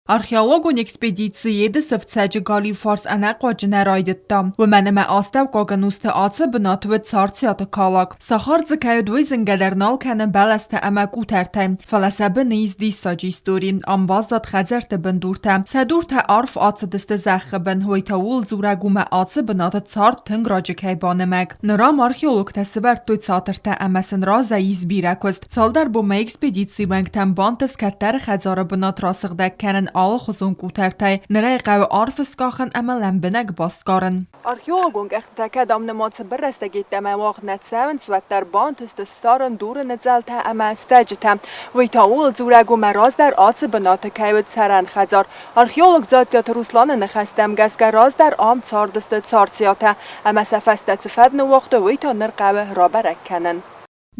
Archeologon ekspeditsiyedə sıftsəcə gali fars ənəqvacınə raydətdə və mənəmə astəv qaqanustə atı bınatı çarçiyatı kalaq. Saxarcı kəyudvə zingədərnal kənə bələstə əmək utərtə. Fələsəbə neyiz dissacı istori. Ambazat xəzərtə bindurtə. Sədurtə arf atı distə zəxxəbən höytavul zurəgumə atı bınatı çart tıngracı kəybanəmək. Nəram arxeolog təsivərt toy çatırtə əməsin razə izbirəküst. Çaldar bu mə ekspedisi vəngtən bantız kətlər xəzarı bınat rasıqdə kənən al xuzun kutertay nerey qav arfs kaxın əmələn binək baskarın. Archeologung echtəkə damnımatı bir rəstə getdəmə vaxt nətsəvin svətlər bantısdı starın duru nəzəltə əmə stəcitə. Vıytaul zurəgu məraz der atı binatı kəyvət sərən xəzar. Archeolog zatyatı Ruslanı nəxəstəm gəzgə raz der am çardısdı çarçiyatə. Əmə səfəstə cifədnı vaxtı vıytanır qav rabərək kənən.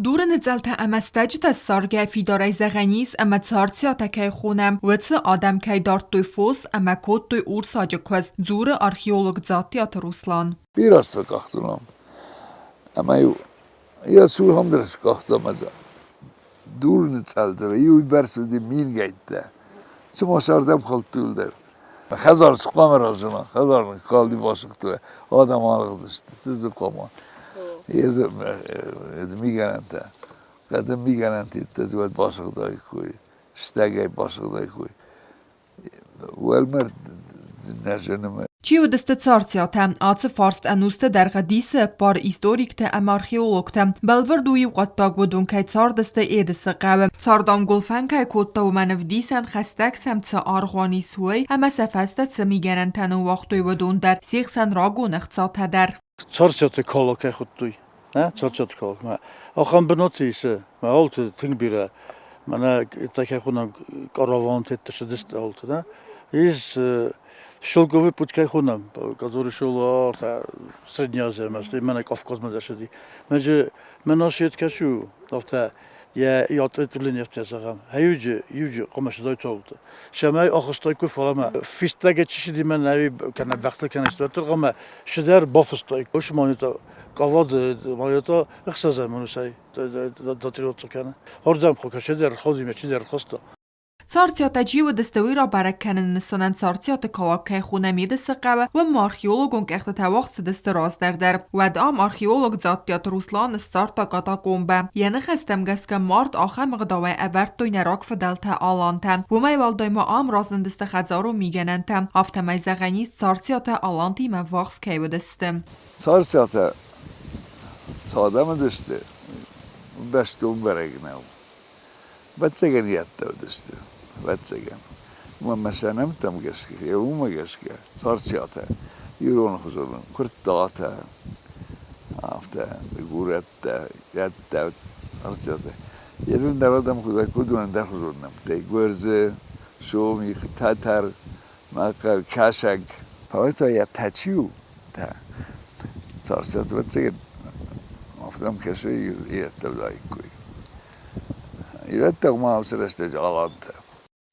دور نزلت امستج تسارگه فیداره زغنیس اما تارتیا تکی خونم و چه آدم که دارت توی فوز اما کود توی اورساج کست زور آرخیولوگ زاتیات روسلان. بیراست کاختونم. اما یا سول هم درش کاختم از دور نزلت و یوی برسودی مین گیته. چه ماشاردم خالد طول در. خزار سقام رازونا خزار کالدی باشق توی آدم آلق داشت. سیزو کامان. میگن تا قدم میگن تا تزوج باشق دای کوی شتاگی باشق دای کوی ولمر نجنم چیو دست چارتیاتم آت فارست انوست در قدیس بار ایستوریکت ام آرخیولوگتم بلوردوی قطاق ودون که چار دست ایدس قوم چاردام گلفن که کوتا و منف دیسن خستک سمت آرغانی سوی اما سفسته سمیگنن تنو وقتوی ودون در سیخسن راگو نخصات در چارچات کالاک خود توی نه چارچات کالاک ما آخام بناتیسه ما حالت تنگ بیره من تاکی خونم کاروان تیترش دست حالت نه ایز شلگوی پوچکی خونم کازوری شلوار تا سردنی آزر مثلی من کافکاز مدر شدی من آشیت کشو دفته یا تطلین یفتی سرم هیوجی قماش دای تولد شمای آخستای کوی فلما فیستگه چیزی دی من نوی کنه بخت کنه استواتر قما شدر بافستای کوش مانیتا کاواد مانیتا اخسازه منوسای داتریوت کنه هردم خوک شدر خودی میچی در خسته چارتیات جیو دستوی را برکنن نسانن چارتیات کلاکه خونه میدس قوه و آرخیولوگون که اخت وقت دست راز در و دام آرخیولوگ زاتیات روسلان استارتا قطا گومبه یعنی خستم گس که مارد آخه مقداوه اورد دوی نراک فدلتا آلانتن و می والدای ما آم رازن دست خدزارو میگننتم هفته می زغنیست چارتیات آلانتی من واقس که دستم چارتیات ساده من دسته بشتون برگنم بچه گنیت دسته بچگم من مثلا نمیتونم گشکی یا اون گشکی سارسیاته یورون خزرم کرتاته افته گورته یادت سارسیاته یه دون درادم خدا کدوم در خزرم تی گرزه شومی تاتر ماکر کاشک هوای تو یا تچیو تا سارسیاته بچگم افتم کشی یه تبدیل کوی یه تقمه اوسرشته جالانته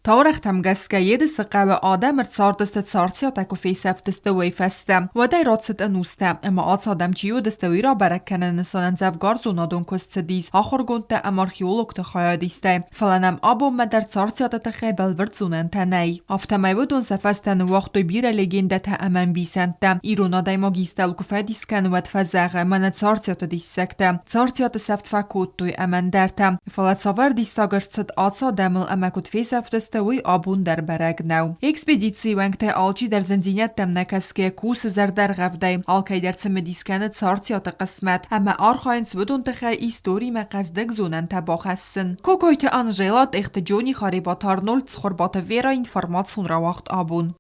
تارختم گسکه یه دست قوه آدم ارتسار دست چارتیاته که فیسف دست وی فسته و دای رادست انوسته اما آت آدم چیو دست وی را برکنه نسانن زفگار زونادون کست دیز آخر گونته ام آرخیولوگ تخوایا دیسته فلنم آبو مدر چارتیاته تخی بلورد زونن تنهی افته میودون سفستن وقتو بیر لگنده تا امن بیسنده ایرونا دایما گیستل کفه دیسکن ود فزاقه من چارتیاته دیسکته چارتیاته سفت فکوت توی امن درته فلت ساور دیستاگرست آت آدمل اما کد فیسف دست وی آبون در برگ نو. اکسپدیسی وقتی آلچی در زندانیت تم نکس که کوس زردر غفده آلکی در سمدیسکنت سارتیات قسمت اما آرخاینس بدون تخی ایستوری مقصدک زونن تباخ هستن. کوکویت انجیلات اخت جونی خریبات آرنولد خوربات ویرا اینفرماتسون را وقت آبون.